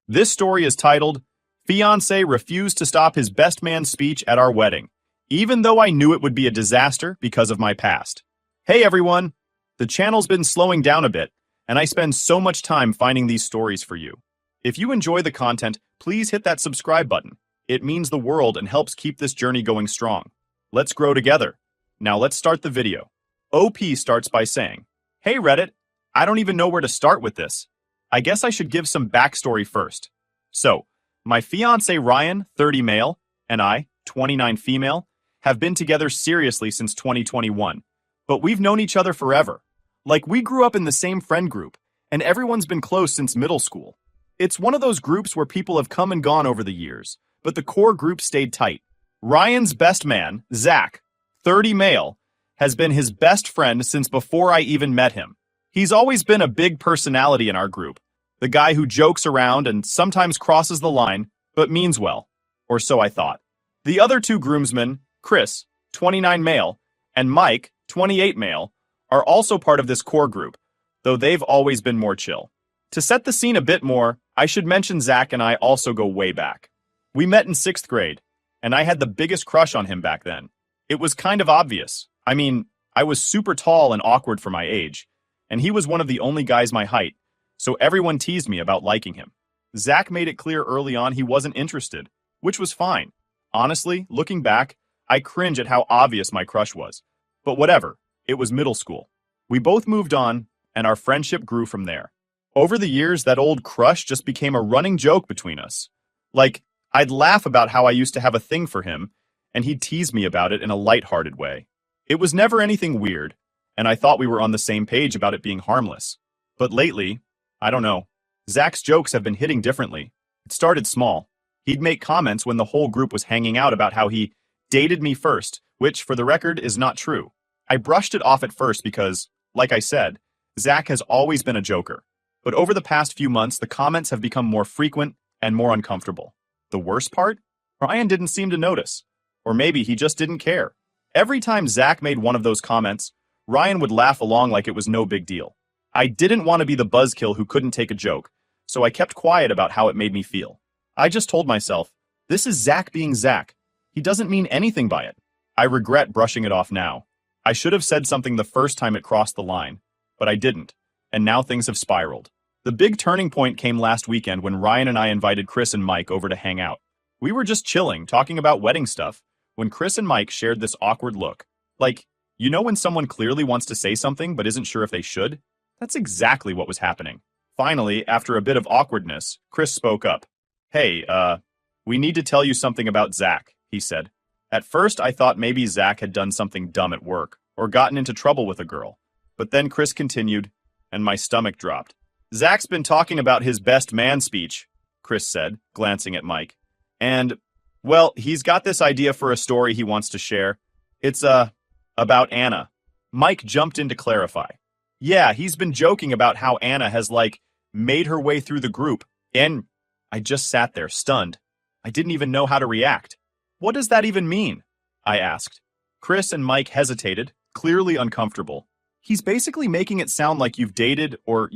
This story is titled, Fiancé Refused to Stop His Best Man Speech at Our Wedding, even though I knew it would be a disaster because of my past. Hey everyone! The channel's been slowing down a bit, and I spend so much time finding these stories for you. If you enjoy the content, please hit that subscribe button. It means the world and helps keep this journey going strong. Let's grow together. Now let's start the video. OP starts by saying, Hey Reddit, I don't even know where to start with this. I guess I should give some backstory first. So, my fiancé Ryan, 30 male, and I, 29 female, have been together seriously since 2021. But we've known each other forever. Like, we grew up in the same friend group, and everyone's been close since middle school. It's one of those groups where people have come and gone over the years, but the core group stayed tight. Ryan's best man, Zach, 30 male, has been his best friend since before I even met him. He's always been a big personality in our group, the guy who jokes around and sometimes crosses the line, but means well. Or so I thought. The other two groomsmen, Chris, 29 male, and Mike, 28 male, are also part of this core group, though they've always been more chill. To set the scene a bit more, I should mention Zach and I also go way back. We met in 6th grade, and I had the biggest crush on him back then. It was kind of obvious. I mean, I was super tall and awkward for my age, and he was one of the only guys my height, so everyone teased me about liking him. Zach made it clear early on he wasn't interested, which was fine. Honestly, looking back, I cringe at how obvious my crush was. But whatever, it was middle school. We both moved on, and our friendship grew from there. Over the years, that old crush just became a running joke between us. Like, I'd laugh about how I used to have a thing for him, and he'd tease me about it in a lighthearted way. It was never anything weird, and I thought we were on the same page about it being harmless. But lately, I don't know. Zach's jokes have been hitting differently. It started small. He'd make comments when the whole group was hanging out about how he dated me first, which, for the record, is not true. I brushed it off at first because, like I said, Zach has always been a joker. But over the past few months, the comments have become more frequent and more uncomfortable. The worst part? Ryan didn't seem to notice. Or maybe he just didn't care. Every time Zach made one of those comments, Ryan would laugh along like it was no big deal. I didn't want to be the buzzkill who couldn't take a joke, so I kept quiet about how it made me feel. I just told myself, this is Zach being Zach. He doesn't mean anything by it. I regret brushing it off now. I should have said something the first time it crossed the line, but I didn't, and now things have spiraled. The big turning point came last weekend when Ryan and I invited Chris and Mike over to hang out. We were just chilling, talking about wedding stuff, when Chris and Mike shared this awkward look. Like, you know when someone clearly wants to say something but isn't sure if they should? That's exactly what was happening. Finally, after a bit of awkwardness, Chris spoke up. Hey, we need to tell you something about Zach, he said. At first, I thought maybe Zach had done something dumb at work, or gotten into trouble with a girl. But then Chris continued, and my stomach dropped. Zach's been talking about his best man speech, Chris said, glancing at Mike. And, well, he's got this idea for a story he wants to share. It's, about Anna. Mike jumped in to clarify. Yeah, he's been joking about how Anna has, made her way through the group, and I just sat there, stunned. I didn't even know how to react. What does that even mean? I asked. Chris and Mike hesitated, clearly uncomfortable. He's basically making it sound like you've dated or,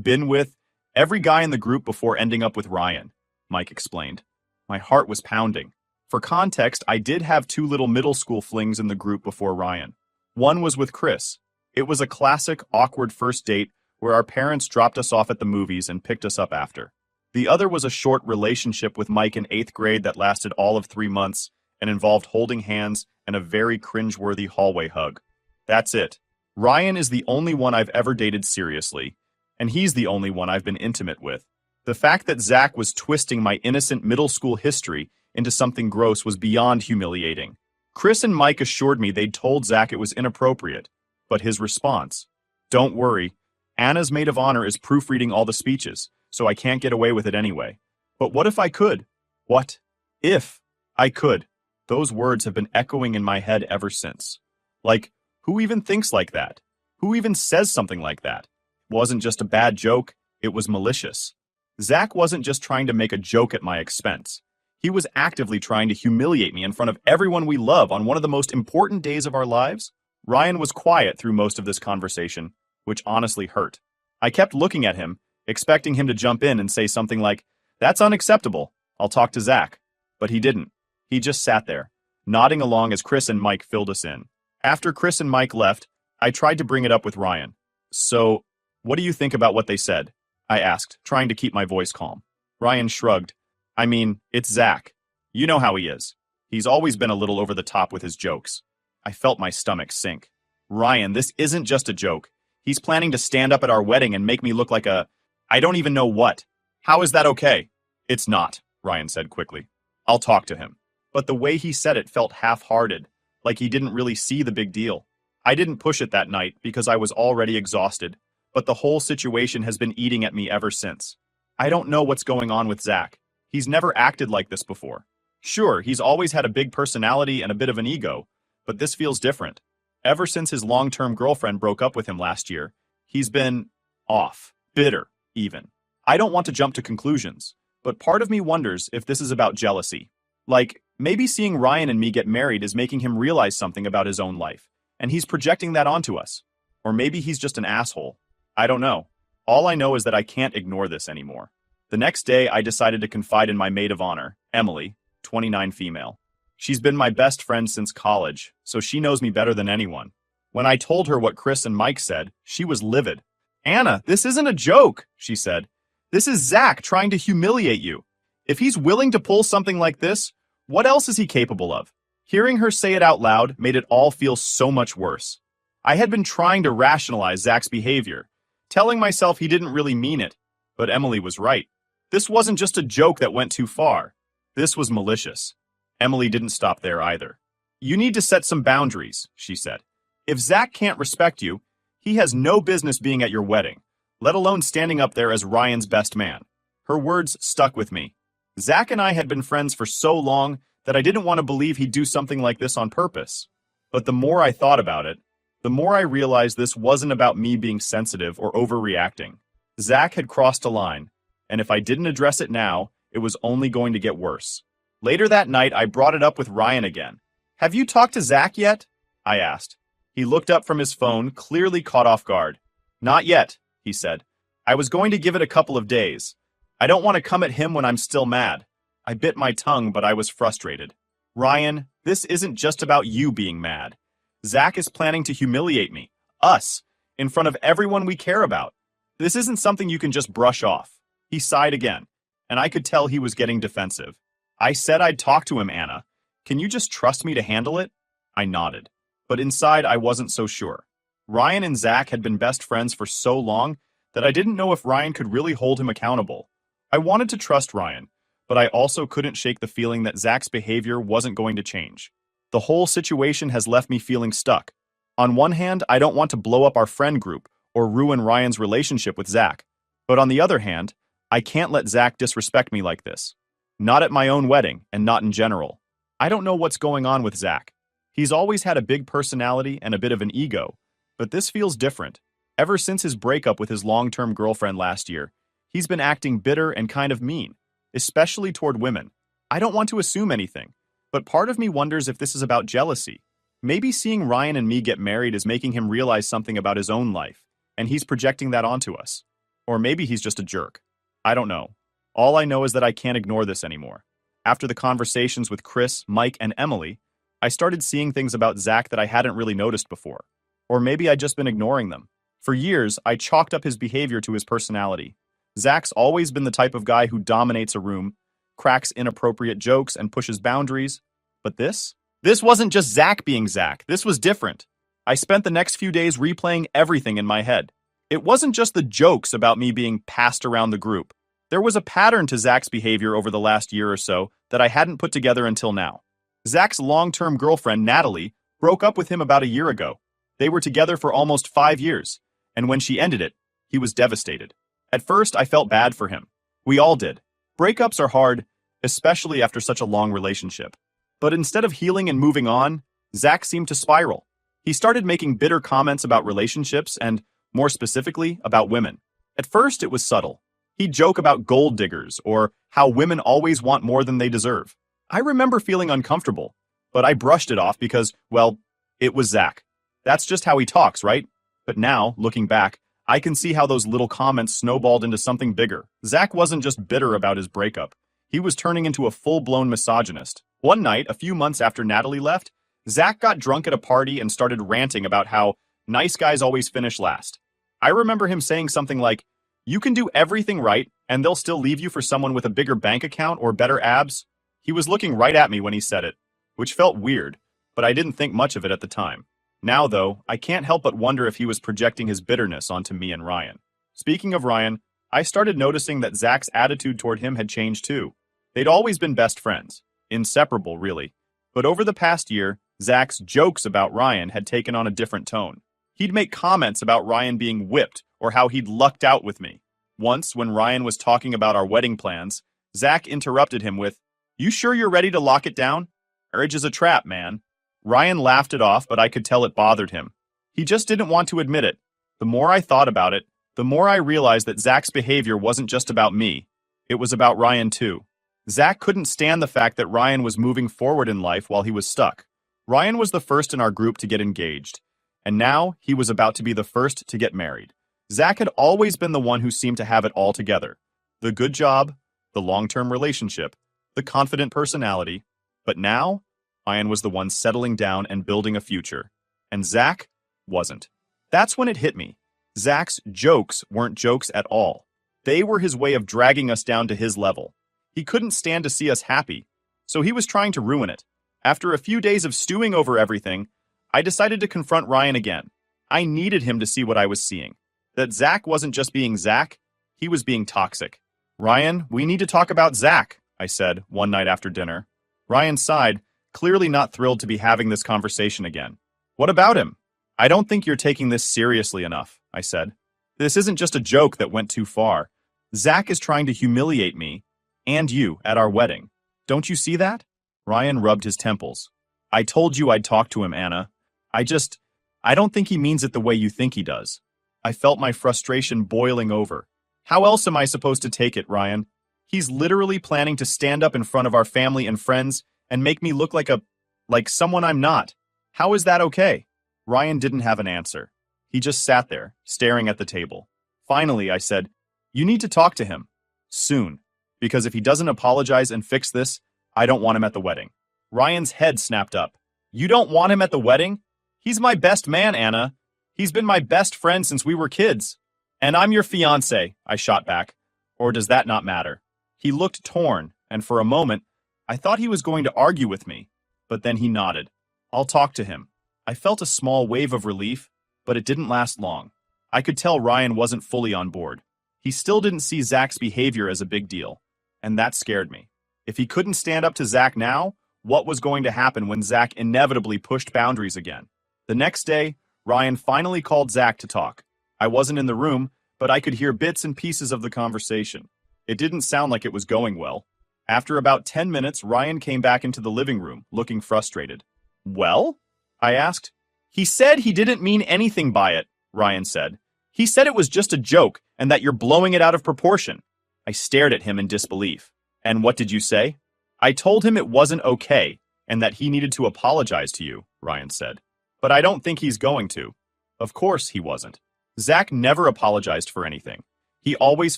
been with every guy in the group before ending up with Ryan, Mike explained. My heart was pounding. For context, I did have 2 little middle school flings in the group before Ryan. One was with Chris. It was a classic, awkward first date where our parents dropped us off at the movies and picked us up after. The other was a short relationship with Mike in 8th grade that lasted all of 3 months and involved holding hands and a very cringeworthy hallway hug. That's it. Ryan is the only one I've ever dated seriously, and he's the only one I've been intimate with. The fact that Zach was twisting my innocent middle school history into something gross was beyond humiliating. Chris and Mike assured me they'd told Zach it was inappropriate, but his response, "Don't worry, Anna's maid of honor is proofreading all the speeches, so I can't get away with it anyway. But what if I could? What if I could?" Those words have been echoing in my head ever since. Like, who even thinks like that? Who even says something like that? It wasn't just a bad joke, it was malicious. Zach wasn't just trying to make a joke at my expense. He was actively trying to humiliate me in front of everyone we love on one of the most important days of our lives. Ryan was quiet through most of this conversation, which honestly hurt. I kept looking at him, expecting him to jump in and say something like, That's unacceptable. I'll talk to Zach. But he didn't. He just sat there, nodding along as Chris and Mike filled us in. After Chris and Mike left, I tried to bring it up with Ryan. So, what do you think about what they said? I asked, trying to keep my voice calm. Ryan shrugged. I mean, it's Zach. You know how he is. He's always been a little over the top with his jokes. I felt my stomach sink. Ryan, this isn't just a joke. He's planning to stand up at our wedding and make me look like I don't even know what. How is that okay? It's not, Ryan said quickly. I'll talk to him. But the way he said it felt half-hearted, like he didn't really see the big deal. I didn't push it that night because I was already exhausted, but the whole situation has been eating at me ever since. I don't know what's going on with Zach. He's never acted like this before. Sure, he's always had a big personality and a bit of an ego, but this feels different. Ever since his long-term girlfriend broke up with him last year, he's been off, bitter, even. I don't want to jump to conclusions, but part of me wonders if this is about jealousy. Like, maybe seeing Ryan and me get married is making him realize something about his own life, and he's projecting that onto us. Or maybe he's just an asshole. I don't know. All I know is that I can't ignore this anymore. The next day, I decided to confide in my maid of honor, Emily, 29 female. She's been my best friend since college, so she knows me better than anyone. When I told her what Chris and Mike said, she was livid. Anna, this isn't a joke, she said. This is Zach trying to humiliate you. If he's willing to pull something like this, what else is he capable of? Hearing her say it out loud made it all feel so much worse. I had been trying to rationalize Zach's behavior, telling myself he didn't really mean it, but Emily was right. This wasn't just a joke that went too far. This was malicious. Emily didn't stop there either. You need to set some boundaries, she said. If Zach can't respect you, he has no business being at your wedding, let alone standing up there as Ryan's best man. Her words stuck with me. Zach and I had been friends for so long that I didn't want to believe he'd do something like this on purpose. But the more I thought about it, the more I realized this wasn't about me being sensitive or overreacting. Zach had crossed a line, and if I didn't address it now, it was only going to get worse. Later that night, I brought it up with Ryan again. Have you talked to Zach yet? I asked. He looked up from his phone, clearly caught off guard. Not yet, he said. I was going to give it a couple of days. I don't want to come at him when I'm still mad. I bit my tongue, but I was frustrated. Ryan, this isn't just about you being mad. Zach is planning to humiliate me, us, in front of everyone we care about. This isn't something you can just brush off. He sighed again, and I could tell he was getting defensive. I said I'd talk to him, Anna. Can you just trust me to handle it? I nodded, but inside I wasn't so sure. Ryan and Zach had been best friends for so long that I didn't know if Ryan could really hold him accountable. I wanted to trust Ryan, but I also couldn't shake the feeling that Zach's behavior wasn't going to change. The whole situation has left me feeling stuck. On one hand, I don't want to blow up our friend group or ruin Ryan's relationship with Zach. But on the other hand, I can't let Zach disrespect me like this. Not at my own wedding, and not in general. I don't know what's going on with Zach. He's always had a big personality and a bit of an ego, but this feels different. Ever since his breakup with his long-term girlfriend last year, he's been acting bitter and kind of mean, especially toward women. I don't want to assume anything, but part of me wonders if this is about jealousy. Maybe seeing Ryan and me get married is making him realize something about his own life, and he's projecting that onto us. Or maybe he's just a jerk. I don't know. All I know is that I can't ignore this anymore. After the conversations with Chris, Mike, and Emily, I started seeing things about Zach that I hadn't really noticed before. Or maybe I'd just been ignoring them. For years, I chalked up his behavior to his personality. Zach's always been the type of guy who dominates a room, cracks inappropriate jokes, and pushes boundaries. But this? This wasn't just Zach being Zach. This was different. I spent the next few days replaying everything in my head. It wasn't just the jokes about me being passed around the group. There was a pattern to Zach's behavior over the last year or so that I hadn't put together until now. Zach's long-term girlfriend, Natalie, broke up with him about a year ago. They were together for almost 5 years, and when she ended it, he was devastated. At first, I felt bad for him. We all did. Breakups are hard, especially after such a long relationship. But instead of healing and moving on, Zach seemed to spiral. He started making bitter comments about relationships and, more specifically, about women. At first, it was subtle. He'd joke about gold diggers or how women always want more than they deserve. I remember feeling uncomfortable, but I brushed it off because, well, it was Zach. That's just how he talks, right? But now, looking back, I can see how those little comments snowballed into something bigger. Zach wasn't just bitter about his breakup. He was turning into a full-blown misogynist. One night, a few months after Natalie left, Zach got drunk at a party and started ranting about how nice guys always finish last. I remember him saying something like, "You can do everything right, and they'll still leave you for someone with a bigger bank account or better abs." He was looking right at me when he said it, which felt weird, but I didn't think much of it at the time. Now, though, I can't help but wonder if he was projecting his bitterness onto me and Ryan. Speaking of Ryan, I started noticing that Zach's attitude toward him had changed too. They'd always been best friends. Inseparable, really. But over the past year, Zach's jokes about Ryan had taken on a different tone. He'd make comments about Ryan being whipped or how he'd lucked out with me. Once, when Ryan was talking about our wedding plans, Zach interrupted him with, "You sure you're ready to lock it down? Marriage is a trap, man." Ryan laughed it off, but I could tell it bothered him. He just didn't want to admit it. The more I thought about it, the more I realized that Zach's behavior wasn't just about me. It was about Ryan too. Zach couldn't stand the fact that Ryan was moving forward in life while he was stuck. Ryan was the first in our group to get engaged, and now he was about to be the first to get married. Zach had always been the one who seemed to have it all together. The good job, the long-term relationship, the confident personality. But now, Ryan was the one settling down and building a future, and Zach wasn't. That's when it hit me. Zach's jokes weren't jokes at all. They were his way of dragging us down to his level. He couldn't stand to see us happy, so he was trying to ruin it. After a few days of stewing over everything, I decided to confront Ryan again. I needed him to see what I was seeing. That Zach wasn't just being Zach, he was being toxic. "Ryan, we need to talk about Zach," I said one night after dinner. Ryan sighed, clearly not thrilled to be having this conversation again. "What about him?" "I don't think you're taking this seriously enough," I said. "This isn't just a joke that went too far. Zach is trying to humiliate me and you at our wedding. Don't you see that?" Ryan rubbed his temples. "I told you I'd talk to him, Anna. I don't think he means it the way you think he does." I felt my frustration boiling over. How else am I supposed to take it, Ryan? He's literally planning to stand up in front of our family and friends and make me look like someone I'm not. How is that okay? Ryan didn't have an answer. He just sat there, staring at the table. Finally, I said, "You need to talk to him. Soon. Because if he doesn't apologize and fix this, I don't want him at the wedding." Ryan's head snapped up. "You don't want him at the wedding? He's my best man, Anna. He's been my best friend since we were kids. And I'm your fiancé," I shot back. "Or does that not matter?" He looked torn, and for a moment, I thought he was going to argue with me. But then he nodded. "I'll talk to him." I felt a small wave of relief, but it didn't last long. I could tell Ryan wasn't fully on board. He still didn't see Zach's behavior as a big deal, and that scared me. If he couldn't stand up to Zach now, what was going to happen when Zach inevitably pushed boundaries again? The next day, Ryan finally called Zach to talk. I wasn't in the room, but I could hear bits and pieces of the conversation. It didn't sound like it was going well. After about 10 minutes, Ryan came back into the living room, looking frustrated. "Well?" I asked. "He said he didn't mean anything by it," Ryan said. "He said it was just a joke and that you're blowing it out of proportion." I stared at him in disbelief. "And what did you say?" "I told him it wasn't okay and that he needed to apologize to you," Ryan said. "But I don't think he's going to." Of course he wasn't. Zach never apologized for anything. He always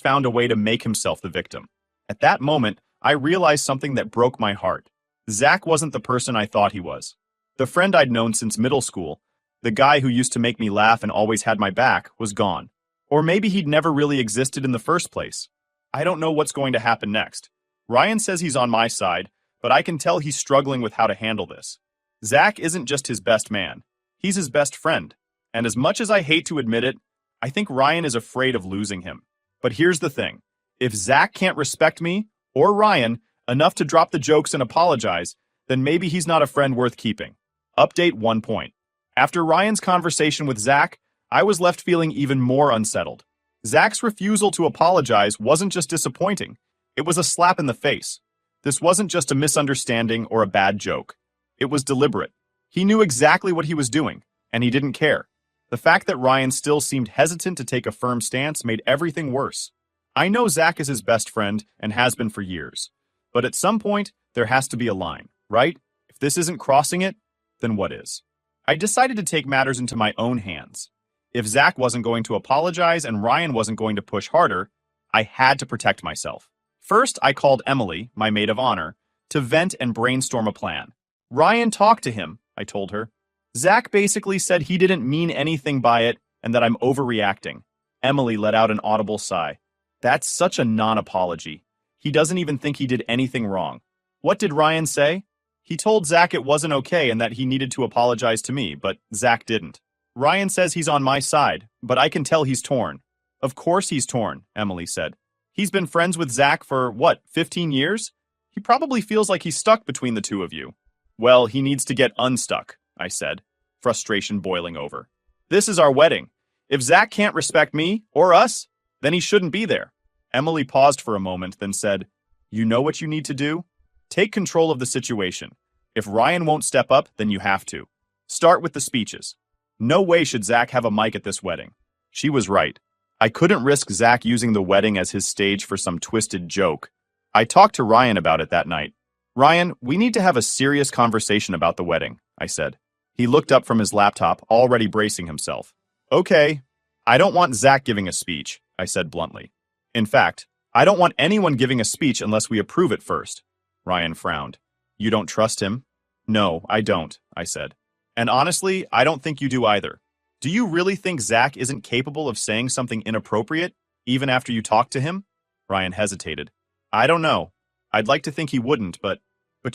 found a way to make himself the victim. At that moment, I realized something that broke my heart. Zach wasn't the person I thought he was. The friend I'd known since middle school, the guy who used to make me laugh and always had my back, was gone. Or maybe he'd never really existed in the first place. I don't know what's going to happen next. Ryan says he's on my side, but I can tell he's struggling with how to handle this. Zach isn't just his best man. He's his best friend. And as much as I hate to admit it, I think Ryan is afraid of losing him. But here's the thing. If Zach can't respect me, or Ryan, enough to drop the jokes and apologize, then maybe he's not a friend worth keeping. Update 1 point. After Ryan's conversation with Zach, I was left feeling even more unsettled. Zach's refusal to apologize wasn't just disappointing. It was a slap in the face. This wasn't just a misunderstanding or a bad joke. It was deliberate. He knew exactly what he was doing, and he didn't care. The fact that Ryan still seemed hesitant to take a firm stance made everything worse. I know Zach is his best friend and has been for years. But at some point, there has to be a line, right? If this isn't crossing it, then what is? I decided to take matters into my own hands. If Zach wasn't going to apologize and Ryan wasn't going to push harder, I had to protect myself. First, I called Emily, my maid of honor, to vent and brainstorm a plan. Ryan talked to him, I told her. Zach basically said he didn't mean anything by it and that I'm overreacting. Emily let out an audible sigh. That's such a non-apology. He doesn't even think he did anything wrong. What did Ryan say? He told Zach it wasn't okay and that he needed to apologize to me, but Zach didn't. Ryan says he's on my side, but I can tell he's torn. Of course he's torn, Emily said. He's been friends with Zach for, 15 years? He probably feels like he's stuck between the two of you. Well, he needs to get unstuck, I said, frustration boiling over. This is our wedding. If Zach can't respect me, or us, then he shouldn't be there. Emily paused for a moment, then said, You know what you need to do? Take control of the situation. If Ryan won't step up, then you have to. Start with the speeches. No way should Zach have a mic at this wedding. She was right. I couldn't risk Zach using the wedding as his stage for some twisted joke. I talked to Ryan about it that night. Ryan, we need to have a serious conversation about the wedding, I said. He looked up from his laptop, already bracing himself. Okay. I don't want Zach giving a speech, I said bluntly. In fact, I don't want anyone giving a speech unless we approve it first. Ryan frowned. You don't trust him? No, I don't, I said. And honestly, I don't think you do either. Do you really think Zach isn't capable of saying something inappropriate, even after you talk to him? Ryan hesitated. I don't know. I'd like to think he wouldn't, but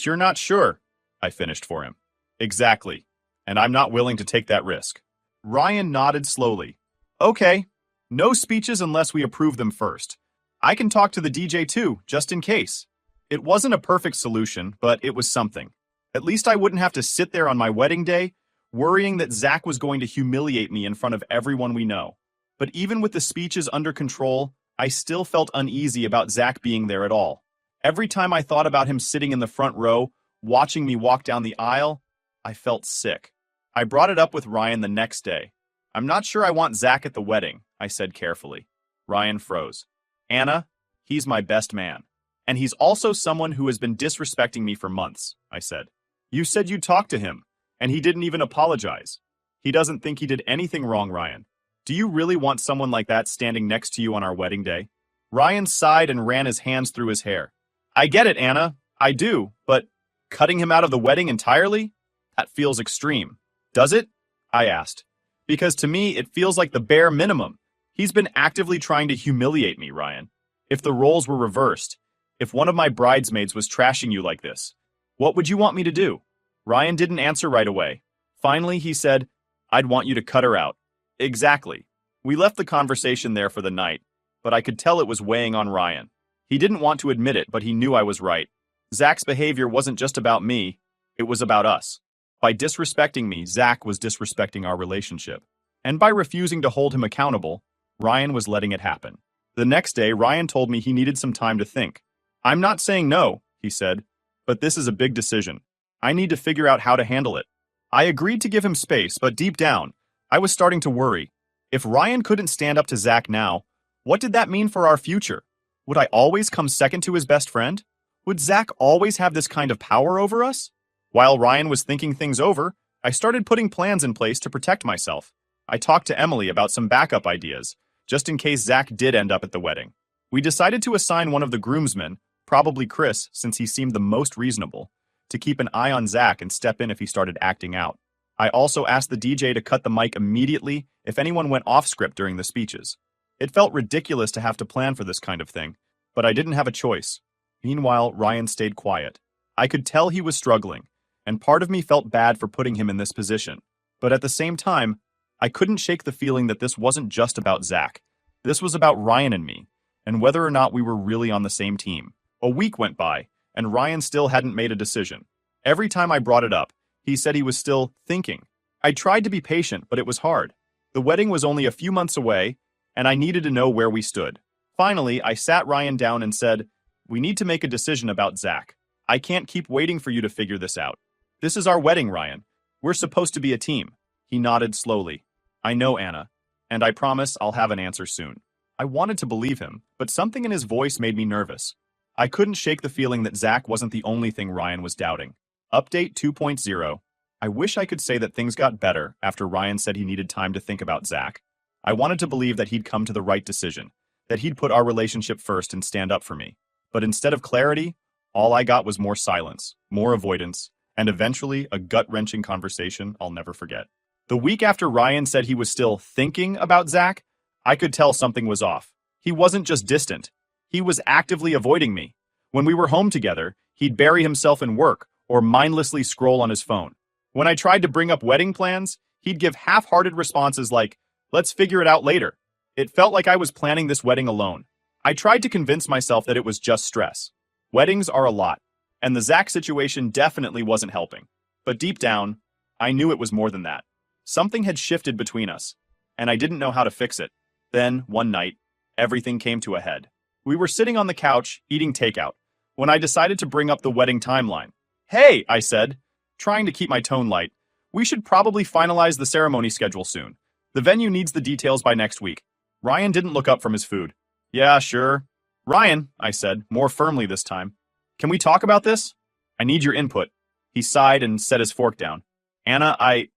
you're not sure, I finished for him. Exactly. And I'm not willing to take that risk. Ryan nodded slowly. Okay. No speeches unless we approve them first. I can talk to the DJ too, just in case. It wasn't a perfect solution, but it was something. At least I wouldn't have to sit there on my wedding day, worrying that Zach was going to humiliate me in front of everyone we know. But even with the speeches under control, I still felt uneasy about Zach being there at all. Every time I thought about him sitting in the front row, watching me walk down the aisle, I felt sick. I brought it up with Ryan the next day. I'm not sure I want Zach at the wedding, I said carefully. Ryan froze. Anna, he's my best man. And he's also someone who has been disrespecting me for months, I said. You said you talked to him, and he didn't even apologize. He doesn't think he did anything wrong, Ryan. Do you really want someone like that standing next to you on our wedding day? Ryan sighed and ran his hands through his hair. I get it, Anna. I do, but cutting him out of the wedding entirely? That feels extreme. Does it? I asked. Because to me, it feels like the bare minimum. He's been actively trying to humiliate me, Ryan. If the roles were reversed, if one of my bridesmaids was trashing you like this, what would you want me to do? Ryan didn't answer right away. Finally, he said, I'd want you to cut her out. Exactly. We left the conversation there for the night, but I could tell it was weighing on Ryan. He didn't want to admit it, but he knew I was right. Zach's behavior wasn't just about me, it was about us. By disrespecting me, Zach was disrespecting our relationship. And by refusing to hold him accountable, Ryan was letting it happen. The next day, Ryan told me he needed some time to think. I'm not saying no, he said, but this is a big decision. I need to figure out how to handle it. I agreed to give him space, but deep down, I was starting to worry. If Ryan couldn't stand up to Zach now, what did that mean for our future? Would I always come second to his best friend? Would Zach always have this kind of power over us? While Ryan was thinking things over, I started putting plans in place to protect myself. I talked to Emily about some backup ideas, just in case Zach did end up at the wedding. We decided to assign one of the groomsmen, probably Chris, since he seemed the most reasonable, to keep an eye on Zach and step in if he started acting out. I also asked the DJ to cut the mic immediately if anyone went off script during the speeches. It felt ridiculous to have to plan for this kind of thing, but I didn't have a choice. Meanwhile, Ryan stayed quiet. I could tell he was struggling, and part of me felt bad for putting him in this position. But at the same time, I couldn't shake the feeling that this wasn't just about Zach. This was about Ryan and me, and whether or not we were really on the same team. A week went by, and Ryan still hadn't made a decision. Every time I brought it up, he said he was still thinking. I tried to be patient, but it was hard. The wedding was only a few months away, and I needed to know where we stood. Finally, I sat Ryan down and said, We need to make a decision about Zach. I can't keep waiting for you to figure this out. This is our wedding, Ryan. We're supposed to be a team. He nodded slowly. I know, Anna, and I promise I'll have an answer soon. I wanted to believe him, but something in his voice made me nervous. I couldn't shake the feeling that Zach wasn't the only thing Ryan was doubting. Update 2.0. I wish I could say that things got better after Ryan said he needed time to think about Zach. I wanted to believe that he'd come to the right decision, that he'd put our relationship first and stand up for me. But instead of clarity, all I got was more silence, more avoidance, and eventually a gut-wrenching conversation I'll never forget. The week after Ryan said he was still thinking about Zach, I could tell something was off. He wasn't just distant. He was actively avoiding me. When we were home together, he'd bury himself in work or mindlessly scroll on his phone. When I tried to bring up wedding plans, he'd give half-hearted responses like, "Let's figure it out later." It felt like I was planning this wedding alone. I tried to convince myself that it was just stress. Weddings are a lot, and the Zach situation definitely wasn't helping. But deep down, I knew it was more than that. Something had shifted between us, and I didn't know how to fix it. Then, one night, everything came to a head. We were sitting on the couch, eating takeout, when I decided to bring up the wedding timeline. "Hey," I said, trying to keep my tone light, "we should probably finalize the ceremony schedule soon. The venue needs the details by next week." Ryan didn't look up from his food. "Yeah, sure." "Ryan," I said, more firmly this time, "can we talk about this? I need your input." He sighed and set his fork down. "Anna, I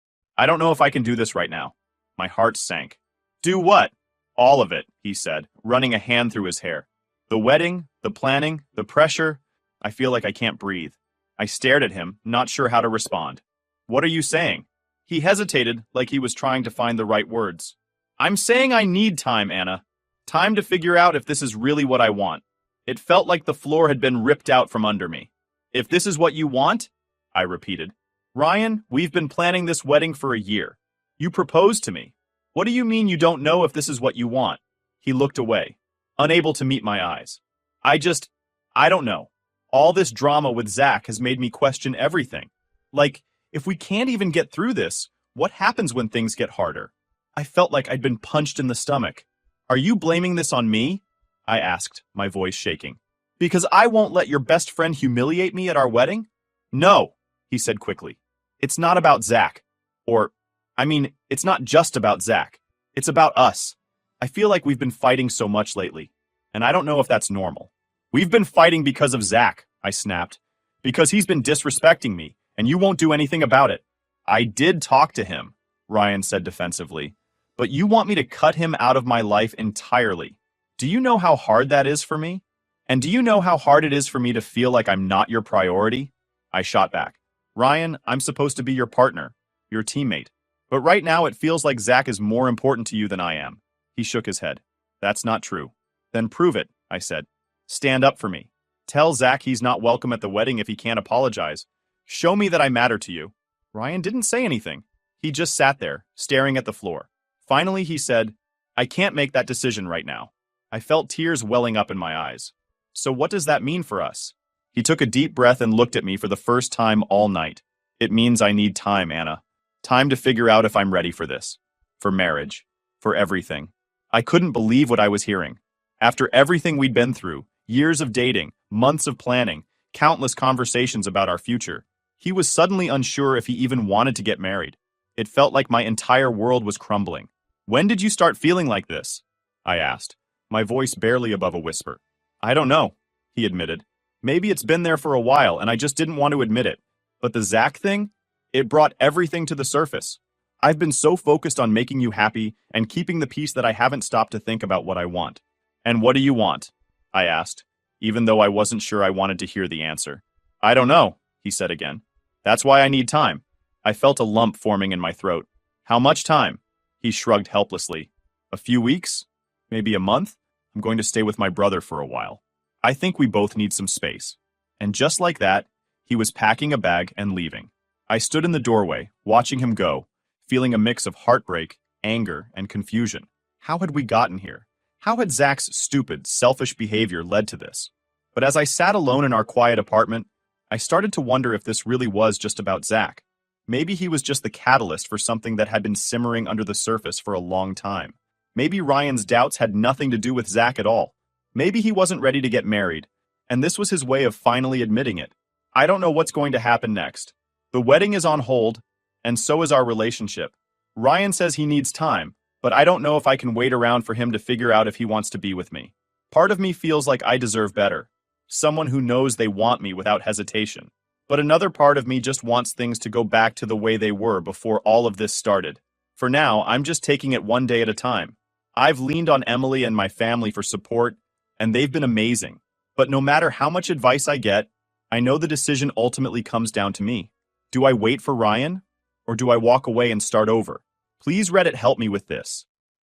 don't know if I can do this right now." My heart sank. "Do what?" "All of it," he said, running a hand through his hair. "The wedding, the planning, the pressure. I feel like I can't breathe." I stared at him, not sure how to respond. "What are you saying?" He hesitated, like he was trying to find the right words. "I'm saying I need time, Anna. Time to figure out if this is really what I want." It felt like the floor had been ripped out from under me. "If this is what you want?" I repeated. "Ryan, we've been planning this wedding for a year. You proposed to me. What do you mean you don't know if this is what you want?" He looked away, unable to meet my eyes. I don't know. All this drama with Zach has made me question everything. Like, if we can't even get through this, what happens when things get harder? I felt like I'd been punched in the stomach. "Are you blaming this on me?" I asked, my voice shaking. "Because I won't let your best friend humiliate me at our wedding?" "No," he said quickly. "It's not about Zach. It's not just about Zach. It's about us. I feel like we've been fighting so much lately, and I don't know if that's normal." "We've been fighting because of Zach," I snapped. "Because he's been disrespecting me, and you won't do anything about it." "I did talk to him," Ryan said defensively. "But you want me to cut him out of my life entirely. Do you know how hard that is for me? And do you know how hard it is for me to feel like I'm not your priority?" I shot back. "Ryan, I'm supposed to be your partner, your teammate. But right now it feels like Zach is more important to you than I am." He shook his head. "That's not true." "Then prove it," I said. "Stand up for me. Tell Zach he's not welcome at the wedding if he can't apologize. Show me that I matter to you." Ryan didn't say anything. He just sat there, staring at the floor. Finally, he said, "I can't make that decision right now." I felt tears welling up in my eyes. "So what does that mean for us?" He took a deep breath and looked at me for the first time all night. "It means I need time, Anna. Time to figure out if I'm ready for this. For marriage. For everything." I couldn't believe what I was hearing. After everything we'd been through, years of dating, months of planning, countless conversations about our future, he was suddenly unsure if he even wanted to get married. It felt like my entire world was crumbling. "When did you start feeling like this?" I asked, my voice barely above a whisper. "I don't know," he admitted. "Maybe it's been there for a while and I just didn't want to admit it. But the Zach thing? It brought everything to the surface. I've been so focused on making you happy and keeping the peace that I haven't stopped to think about what I want." "And what do you want?" I asked, even though I wasn't sure I wanted to hear the answer. "I don't know," he said again. "That's why I need time." I felt a lump forming in my throat. "How much time?" He shrugged helplessly. "A few weeks? Maybe a month? I'm going to stay with my brother for a while. I think we both need some space." And just like that, he was packing a bag and leaving. I stood in the doorway, watching him go, feeling a mix of heartbreak, anger, and confusion. How had we gotten here? How had Zach's stupid, selfish behavior led to this? But as I sat alone in our quiet apartment, I started to wonder if this really was just about Zach. Maybe he was just the catalyst for something that had been simmering under the surface for a long time. Maybe Ryan's doubts had nothing to do with Zach at all. Maybe he wasn't ready to get married, and this was his way of finally admitting it. I don't know what's going to happen next. The wedding is on hold, and so is our relationship. Ryan says he needs time, but I don't know if I can wait around for him to figure out if he wants to be with me. Part of me feels like I deserve better. Someone who knows they want me without hesitation. But another part of me just wants things to go back to the way they were before all of this started. For now, I'm just taking it one day at a time. I've leaned on Emily and my family for support, and they've been amazing. But no matter how much advice I get, I know the decision ultimately comes down to me. Do I wait for Ryan? Or do I walk away and start over? Please Reddit help me with this.